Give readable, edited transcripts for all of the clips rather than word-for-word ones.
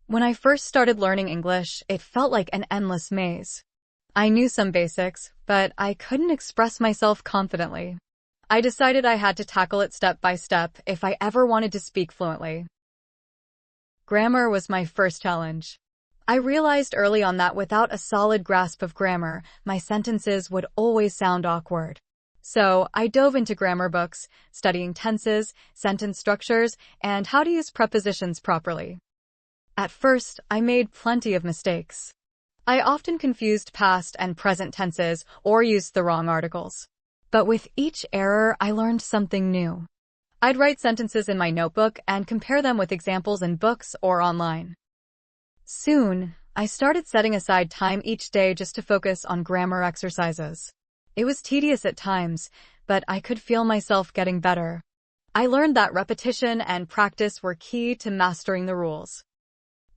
When I first started learning English, it felt like an endless maze. I knew some basics, but I couldn't express myself confidently. I decided I had to tackle it step by step if I ever wanted to speak fluently. Grammar was my first challenge. I realized early on that without a solid grasp of grammar, my sentences would always sound awkward. So I dove into grammar books, studying tenses, sentence structures, and how to use prepositions properly. At first, I made plenty of mistakes. I often confused past and present tenses or used the wrong articles. But with each error, I learned something new. I'd write sentences in my notebook and compare them with examples in books or online. Soon, I started setting aside time each day just to focus on grammar exercises. It was tedious at times, but I could feel myself getting better. I learned that repetition and practice were key to mastering the rules.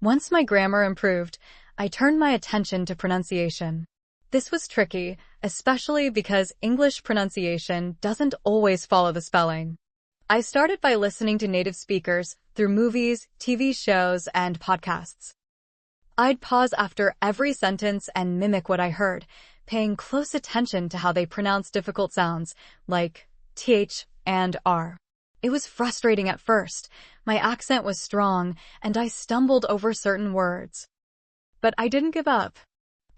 Once my grammar improved, I turned my attention to pronunciation. This was tricky, especially because English pronunciation doesn't always follow the spelling. I started by listening to native speakers through movies, TV shows, and podcasts. I'd pause after every sentence and mimic what I heard, paying close attention to how they pronounce difficult sounds like th and r. It was frustrating at first. My accent was strong, and I stumbled over certain words. But I didn't give up.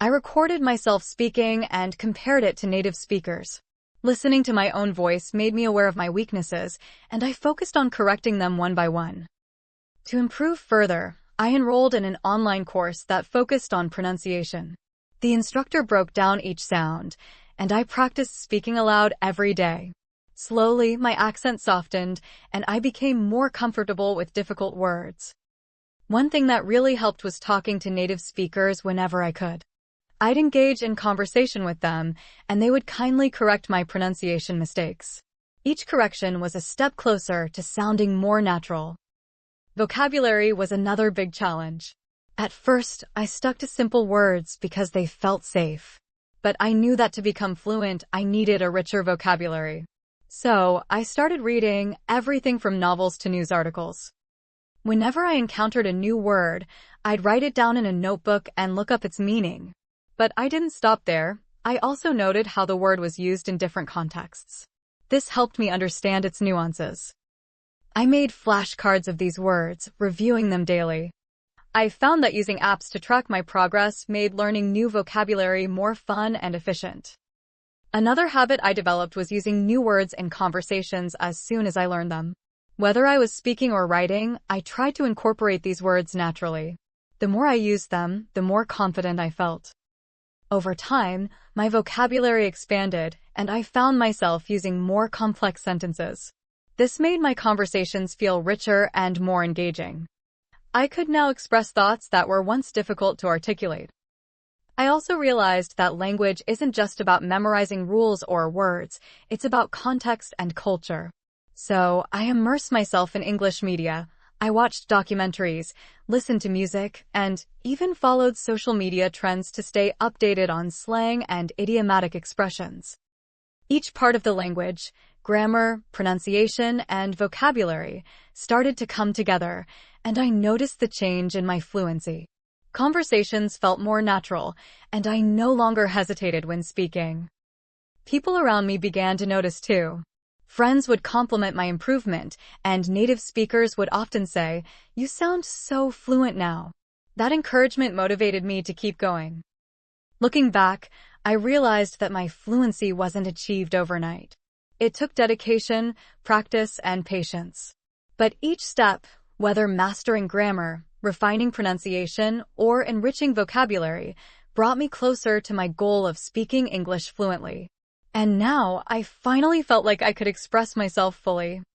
I recorded myself speaking and compared it to native speakers. Listening to my own voice made me aware of my weaknesses, and I focused on correcting them one by one. To improve further, I enrolled in an online course that focused on pronunciation. The instructor broke down each sound, and I practiced speaking aloud every day. Slowly, my accent softened, and I became more comfortable with difficult words. One thing that really helped was talking to native speakers whenever I could. I'd engage in conversation with them, and they would kindly correct my pronunciation mistakes. Each correction was a step closer to sounding more natural. Vocabulary was another big challenge. At first, I stuck to simple words because they felt safe. But I knew that to become fluent, I needed a richer vocabulary. So, I started reading everything from novels to news articles. Whenever I encountered a new word, I'd write it down in a notebook and look up its meaning. But I didn't stop there. I also noted how the word was used in different contexts. This helped me understand its nuances. I made flashcards of these words, reviewing them daily. I found that using apps to track my progress made learning new vocabulary more fun and efficient. Another habit I developed was using new words in conversations as soon as I learned them. Whether I was speaking or writing, I tried to incorporate these words naturally. The more I used them, the more confident I felt. Over time, my vocabulary expanded, and I found myself using more complex sentences. This made my conversations feel richer and more engaging. I could now express thoughts that were once difficult to articulate. I also realized that language isn't just about memorizing rules or words, it's about context and culture. So, I immersed myself in English media. I watched documentaries, listened to music, and even followed social media trends to stay updated on slang and idiomatic expressions. Each part of the language, grammar, pronunciation, and vocabulary, started to come together, and I noticed the change in my fluency. Conversations felt more natural, and I no longer hesitated when speaking. People around me began to notice too. Friends would compliment my improvement, and native speakers would often say, "You sound so fluent now." That encouragement motivated me to keep going. Looking back, I realized that my fluency wasn't achieved overnight. It took dedication, practice, and patience. But each step, whether mastering grammar, refining pronunciation, or enriching vocabulary, brought me closer to my goal of speaking English fluently. And now, I finally felt like I could express myself fully.